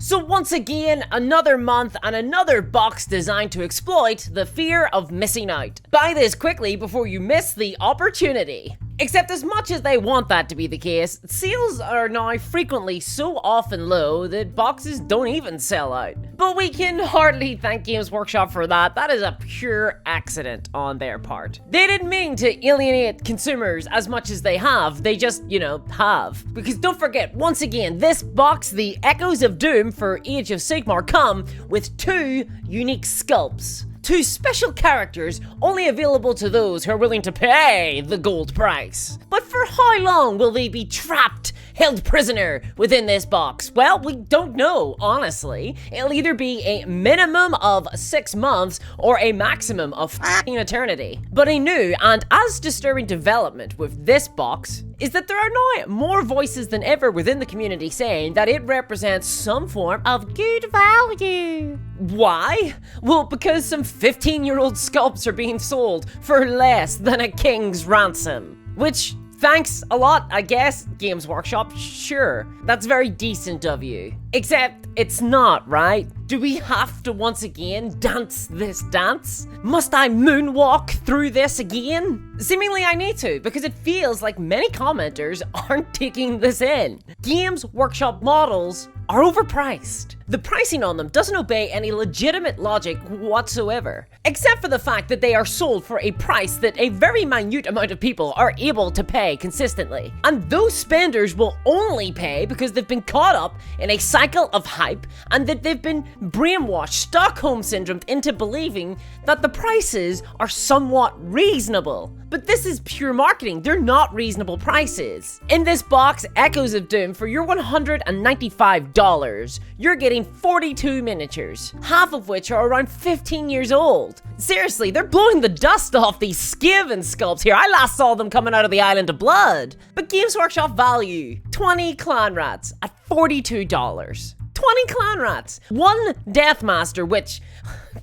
So once again, another month and another box designed to exploit the fear of missing out. Buy this quickly before you miss the opportunity. Except as much as they want that to be the case, sales are now frequently so often low that boxes don't even sell out. But we can hardly thank Games Workshop for that. That is a pure accident on their part. They didn't mean to alienate consumers as much as they have. They just, have. Because don't forget, once again, this box, the Echoes of Doom for Age of Sigmar, come with 2 unique sculpts. 2 special characters only available to those who are willing to pay the gold price. But for how long will they be trapped, held prisoner within this box? Well, we don't know, honestly. It'll either be a minimum of 6 months or a maximum of f***ing eternity. But a new and as disturbing development with this box is that there are now more voices than ever within the community saying that it represents some form of good value. Why? Well, because some 15-year-old sculpts are being sold for less than a king's ransom. Which, thanks a lot, I guess, Games Workshop, sure. That's very decent of you. Except, it's not, right? Do we have to once again dance this dance? Must I moonwalk through this again? Seemingly I need to, because it feels like many commenters aren't taking this in. Games Workshop models are overpriced. The pricing on them doesn't obey any legitimate logic whatsoever, except for the fact that they are sold for a price that a very minute amount of people are able to pay consistently. And those spenders will only pay because they've been caught up in a cycle of hype and that they've been brainwashed, Stockholm syndromed into believing that the prices are somewhat reasonable. But this is pure marketing. They're not reasonable prices. In this box, Echoes of Doom, for your $195, you're getting 42 miniatures, half of which are around 15 years old. Seriously, they're blowing the dust off these Skaven sculpts here. I last saw them coming out of the Island of Blood. But Games Workshop value 20 clan rats at $42. 20 clan rats, 1 Deathmaster, which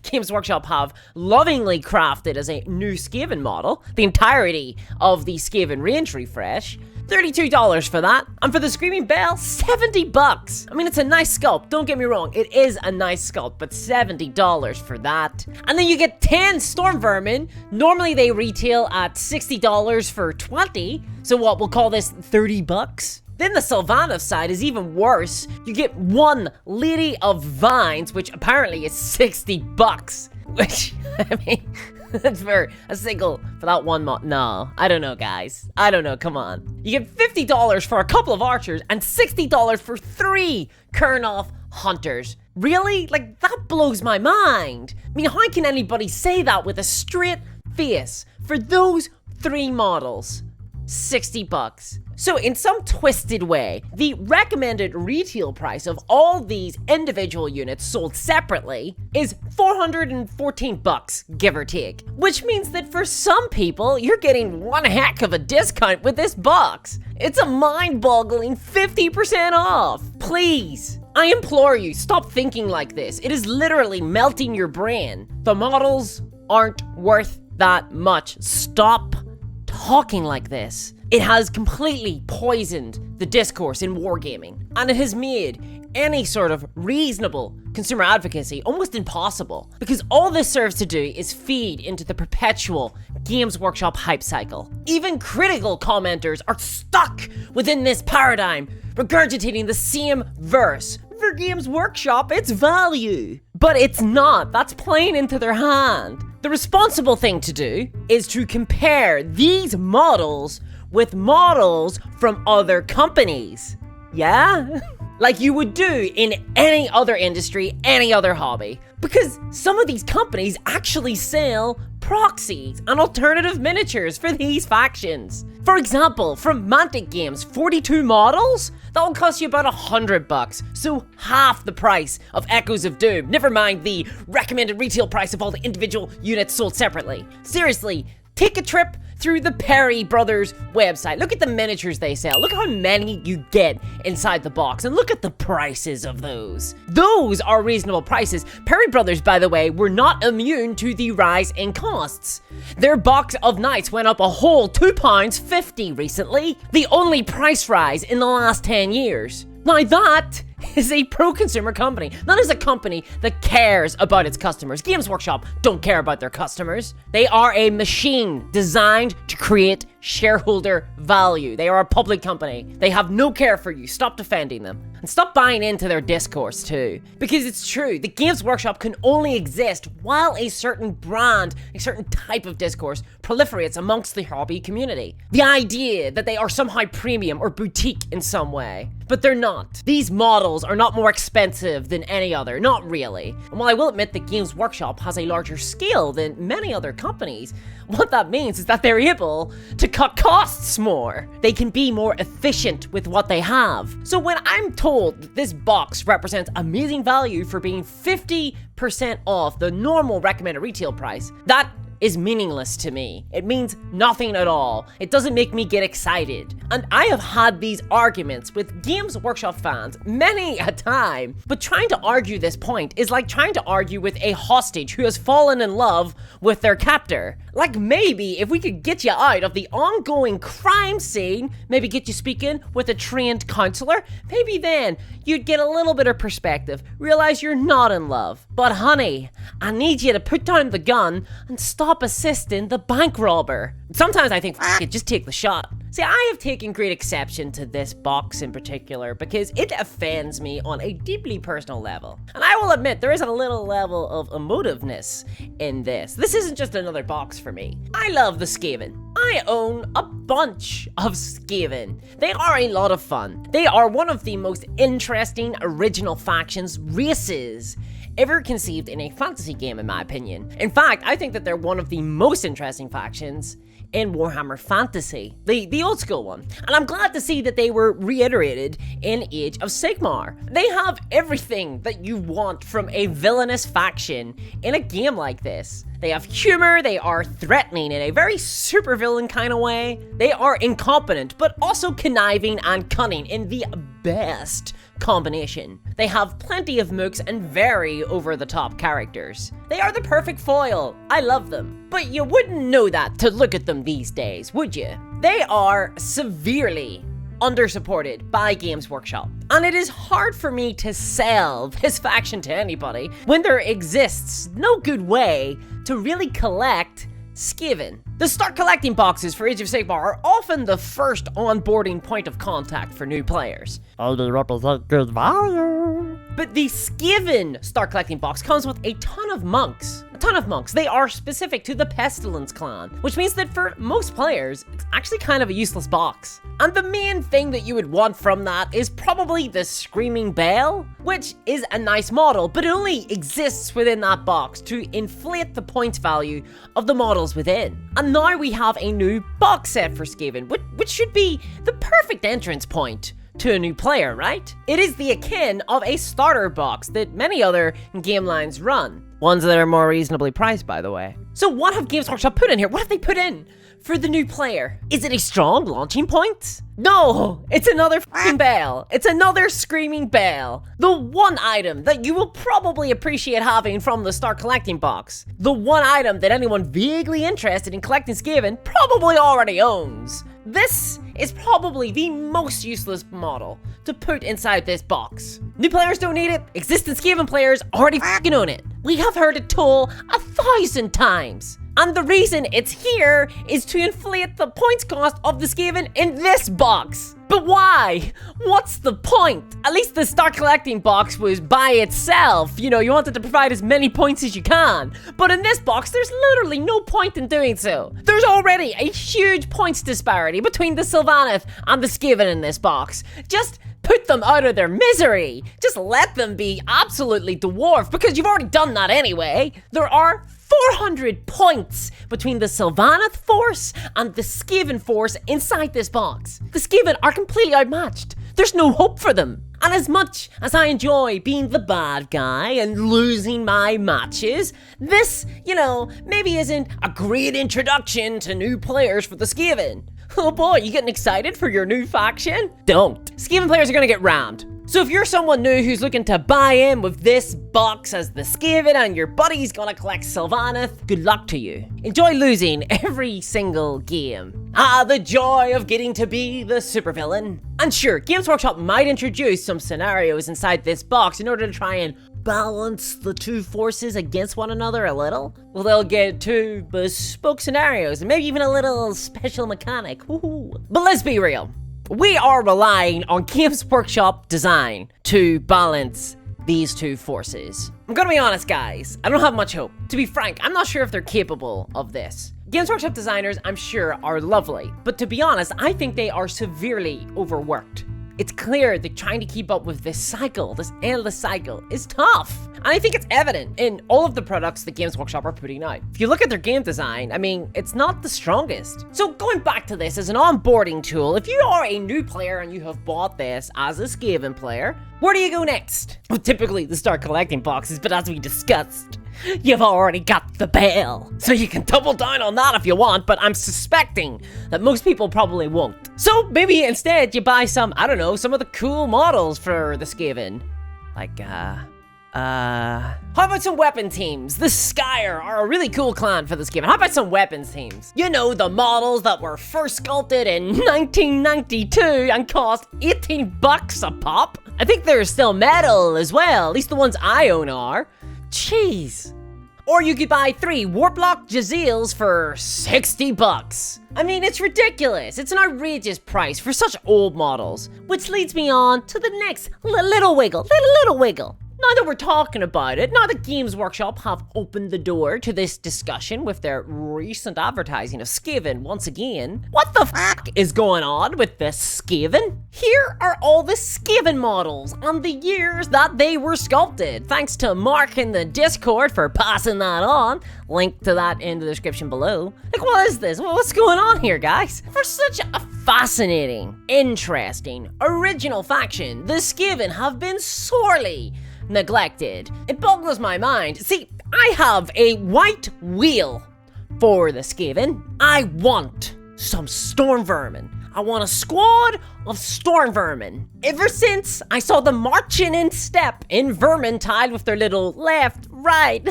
Games Workshop have lovingly crafted as a new Skaven model, the entirety of the Skaven range refresh. $32 for that, and for the Screaming Bell, $70. I mean, it's a nice sculpt, don't get me wrong, it is a nice sculpt, but $70 for that. And then you get 10 Storm Vermin. Normally they retail at $60 for 20, so what, we'll call this $30? Then the Sylvanas side is even worse. You get 1 Lady of Vines, which apparently is $60. Which, I mean, that's for a single, for that 1 mod. No, I don't know, guys. I don't know, come on. You get $50 for a couple of archers and $60 for 3 Kurnoth hunters. Really? Like, that blows my mind. I mean, how can anybody say that with a straight face? For those 3 models, $60. So in some twisted way, the recommended retail price of all these individual units sold separately is $414, give or take. Which means that for some people, you're getting one heck of a discount with this box. It's a mind-boggling 50% off. Please, I implore you, stop thinking like this. It is literally melting your brain. The models aren't worth that much. Stop talking like this. It has completely poisoned the discourse in wargaming, and it has made any sort of reasonable consumer advocacy almost impossible, because all this serves to do is feed into the perpetual Games Workshop hype cycle. Even critical commenters are stuck within this paradigm, regurgitating the same verse. For Games Workshop, it's value. But it's not. That's playing into their hand. The responsible thing to do is to compare these models with models from other companies. Yeah? Like you would do in any other industry, any other hobby. Because some of these companies actually sell proxies and alternative miniatures for these factions. For example, from Mantic Games, 42 models? That will cost you about $100, so half the price of Echoes of Doom, never mind the recommended retail price of all the individual units sold separately. Seriously, take a trip through the Perry Brothers website. Look at the miniatures they sell. Look how many you get inside the box, and look at the prices of those. Those are reasonable prices. Perry Brothers, by the way, were not immune to the rise in costs. Their box of knights went up a whole £2.50 recently, the only price rise in the last 10 years. Now that is a pro-consumer company. That is a company that cares about its customers. Games Workshop don't care about their customers. They are a machine designed to create shareholder value. They are a public company. They have no care for you. Stop defending them. And stop buying into their discourse too. Because it's true, the Games Workshop can only exist while a certain brand, a certain type of discourse proliferates amongst the hobby community. The idea that they are somehow premium or boutique in some way. But they're not. These models are not more expensive than any other, not really. And while I will admit that Games Workshop has a larger scale than many other companies, what that means is that they're able to cut costs more. They can be more efficient with what they have. So when I'm told that this box represents amazing value for being 50% off the normal recommended retail price, that is meaningless to me. It means nothing at all. It doesn't make me get excited. And I have had these arguments with Games Workshop fans many a time, but trying to argue this point is like trying to argue with a hostage who has fallen in love with their captor. Like maybe if we could get you out of the ongoing crime scene, maybe get you speaking with a trained counselor, maybe then you'd get a little bit of perspective, realize you're not in love. But honey, I need you to put down the gun and stop assisting the bank robber. Sometimes I think, f it, just take the shot. See, I have taken great exception to this box in particular because it offends me on a deeply personal level. And I will admit, there is a little level of emotiveness in this. This isn't just another box for me. I love the Skaven. I own a bunch of Skaven. They are a lot of fun. They are one of the most interesting original factions, races, ever conceived in a fantasy game, in my opinion. In fact, I think that they're one of the most interesting factions in Warhammer Fantasy, the old school one. And I'm glad to see that they were reiterated in Age of Sigmar. They have everything that you want from a villainous faction in a game like this. They have humor, they are threatening in a very supervillain kind of way. They are incompetent, but also conniving and cunning in the best combination. They have plenty of mooks and very over-the-top characters. They are the perfect foil. I love them. But you wouldn't know that to look at them these days, would you? They are severely undersupported by Games Workshop. And it is hard for me to sell this faction to anybody when there exists no good way to really collect Skaven. The start collecting boxes for Age of Sigmar are often the first onboarding point of contact for new players. And they represent good value. But the Skaven start collecting box comes with a ton of monks. They are specific to the Pestilence clan, which means that for most players, it's actually kind of a useless box. And the main thing that you would want from that is probably the Screaming Bell, which is a nice model, but it only exists within that box to inflate the points value of the models within. And now we have a new box set for Skaven, which should be the perfect entrance point to a new player, right? It is the akin of a starter box that many other game lines run. Ones that are more reasonably priced, by the way. So what have Games Workshop put in here? What have they put in for the new player? Is it a strong launching point? No, it's another f***ing bell. It's another Screaming Bell. The one item that you will probably appreciate having from the start collecting box. The one item that anyone vaguely interested in collecting Skaven probably already owns. This is probably the most useless model to put inside this box. New players don't need it. Existing Skaven players already f***ing own it. We have heard it told 1,000 times. And the reason it's here is to inflate the points cost of the Skaven in this box. But why? What's the point? At least the start collecting box was by itself. You know, you wanted to provide as many points as you can. But in this box, there's literally no point in doing so. There's already a huge points disparity between the Sylvaneth and the Skaven in this box. Just put them out of their misery. Just let them be absolutely dwarfed because you've already done that anyway. There are 400 points between the Sylvaneth force and the Skaven force inside this box. The Skaven are completely outmatched. There's no hope for them. And as much as I enjoy being the bad guy and losing my matches, this, you know, maybe isn't a great introduction to new players for the Skaven. Oh boy, you getting excited for your new faction? Don't. Skaven players are gonna get rammed. So if you're someone new who's looking to buy in with this box as the Skaven and your buddy's gonna collect Sylvaneth, good luck to you. Enjoy losing every single game. Ah, the joy of getting to be the supervillain. And sure, Games Workshop might introduce some scenarios inside this box in order to try and balance the two forces against one another a little. Well, they'll get two bespoke scenarios and maybe even a little special mechanic. Woohoo. But let's be real. We are relying on Games Workshop design to balance these two forces. I'm gonna be honest, guys. I don't have much hope. To be frank, I'm not sure if they're capable of this. Games Workshop designers, I'm sure, are lovely, but to be honest, I think they are severely overworked. It's clear that trying to keep up with this cycle, this endless cycle, is tough. And I think it's evident in all of the products that Games Workshop are putting out. If you look at their game design, I mean, it's not the strongest. So going back to this as an onboarding tool, if you are a new player and you have bought this as a Skaven player, where do you go next? Well, typically the start collecting boxes, but as we discussed, you've already got the bell. So you can double down on that if you want, but I'm suspecting that most people probably won't. So maybe instead you buy some, I don't know, some of the cool models for the Skaven. Like, how about some weapon teams? The Skyer are a really cool clan for this game. How about some weapons teams? You know, the models that were first sculpted in 1992 and cost 18 bucks a pop. I think they're still metal as well. At least the ones I own are. Jeez. Or you could buy 3 Warplock Jazils for 60 bucks. I mean, it's ridiculous. It's an outrageous price for such old models. Which leads me on to the next little wiggle. Now that we're talking about it, now that Games Workshop have opened the door to this discussion with their recent advertising of Skaven once again, what the fuck is going on with this Skaven? Here are all the Skaven models and the years that they were sculpted. Thanks to Mark in the Discord for passing that on. Link to that in the description below. Like, what is this? What's going on here, guys? For such a fascinating, interesting, original faction, the Skaven have been sorely neglected. It boggles my mind. See, I have a white wheel for the Skaven. I want some storm vermin. I want a squad of storm vermin. Ever since I saw them marching in step in Vermintide with their little left, right.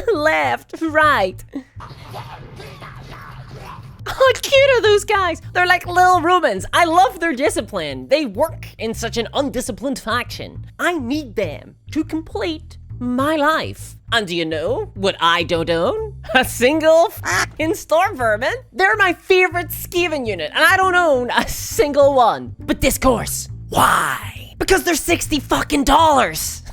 How cute are those guys? They're like little Romans. I love their discipline. They work in such an undisciplined faction. I need them to complete my life. And do you know what I don't own? A single fucking storm vermin. They're my favorite Skaven unit, and I don't own a single one. But Discourse, why? Because they're $60 fucking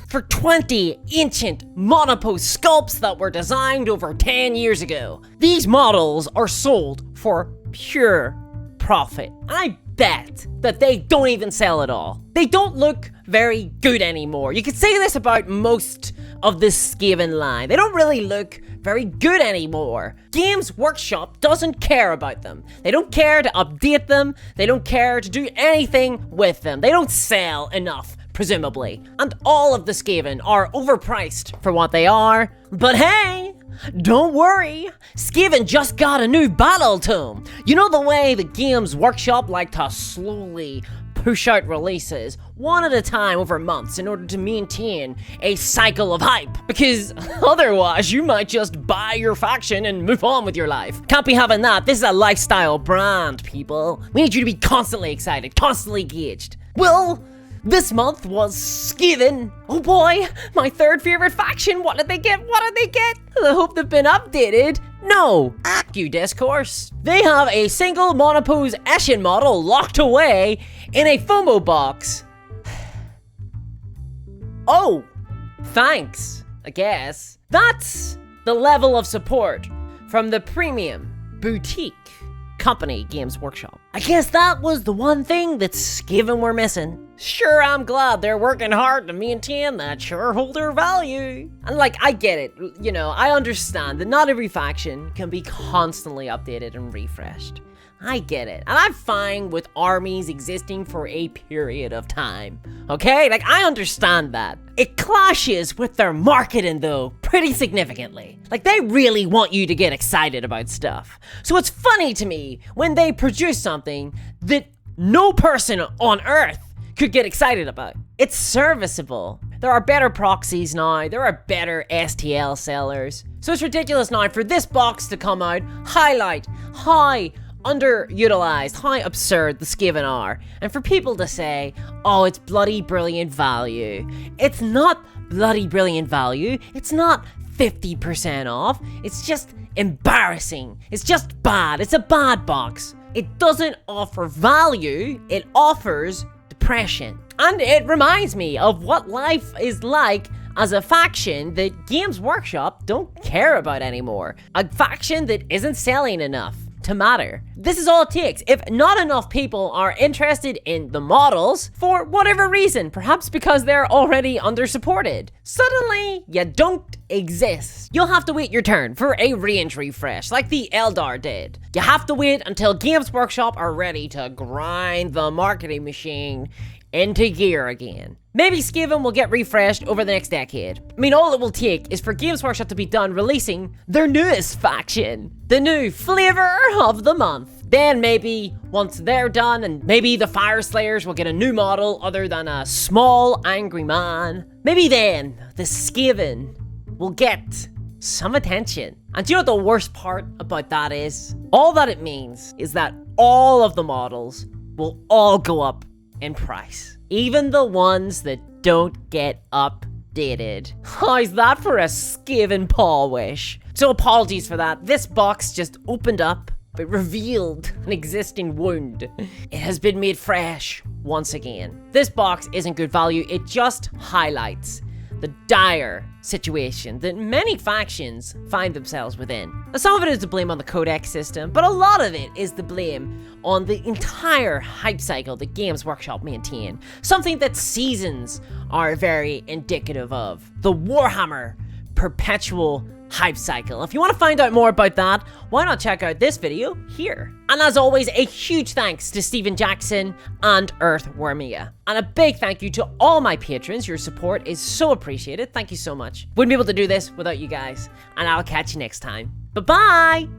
for 20 ancient monopose sculpts that were designed over 10 years ago. These models are sold for pure profit. I bet that they don't even sell at all. They don't look very good anymore. You could say this about most of this Skaven line. They don't really look very good anymore. Games Workshop doesn't care about them. They don't care to update them. They don't care to do anything with them. They don't sell enough, presumably. And all of the Skaven are overpriced for what they are. But hey, don't worry, Skaven just got a new battle tome. You know the way the Games Workshop like to slowly push out releases one at a time over months in order to maintain a cycle of hype, because otherwise you might just buy your faction and move on with your life. Can't be having that. This is a lifestyle brand, people. We need you to be constantly excited, constantly engaged. Well, this month was Skaven. Oh boy, my third favorite faction. What did they get? I hope they've been updated. No. F you, Discourse. They have a single monopose Eshin model locked away in a FOMO box. Oh, thanks, I guess. That's the level of support from the premium boutique company Games Workshop. I guess that was the one thing that Skaven were missing. Sure, I'm glad they're working hard to maintain that shareholder value. And like, I get it, you know, I understand that not every faction can be constantly updated and refreshed. I get it, and I'm fine with armies existing for a period of time, okay? Like, I understand that. It clashes with their marketing, though, pretty significantly. Like, they really want you to get excited about stuff. So it's funny to me when they produce something that no person on Earth could get excited about. It's serviceable. There are better proxies now, there are better STL sellers. So it's ridiculous now for this box to come out, highlight high underutilized, how absurd the Skaven are, and for people to say, oh, it's bloody brilliant value. It's not bloody brilliant value. It's not 50% off. It's just embarrassing. It's just bad. It's a bad box. It doesn't offer value. It offers depression. And it reminds me of what life is like as a faction that Games Workshop don't care about anymore. A faction that isn't selling enough to matter. This is all it takes. If not enough people are interested in the models, for whatever reason, perhaps because they're already undersupported, suddenly you don't exist. You'll have to wait your turn for a range refresh, like the Eldar did. You have to wait until Games Workshop are ready to grind the marketing machine into gear again. Maybe Skaven will get refreshed over the next decade. I mean, all it will take is for Games Workshop to be done releasing their newest faction, the new flavor of the month. Then maybe, once they're done, and maybe the Fire Slayers will get a new model other than a small angry man, maybe then the Skaven will get some attention. And do you know what the worst part about that is? All that it means is that all of the models will all go up in price. Even the ones that don't get updated. How's that for a Skaven polish? So apologies for that. This box just opened up. It revealed an existing wound. It has been made fresh once again. This box isn't good value. It just highlights the dire situation that many factions find themselves within. Now, some of it is to blame on the codex system, but a lot of it is to blame on the entire hype cycle that Games Workshop maintain. Something that seasons are very indicative of. The Warhammer perpetual hype cycle. If you want to find out more about that, why not check out this video here? And as always, a huge thanks to Stephen Jackson and Earthwormia. And a big thank you to all my patrons. Your support is so appreciated. Thank you so much. Wouldn't be able to do this without you guys. And I'll catch you next time. Bye-bye!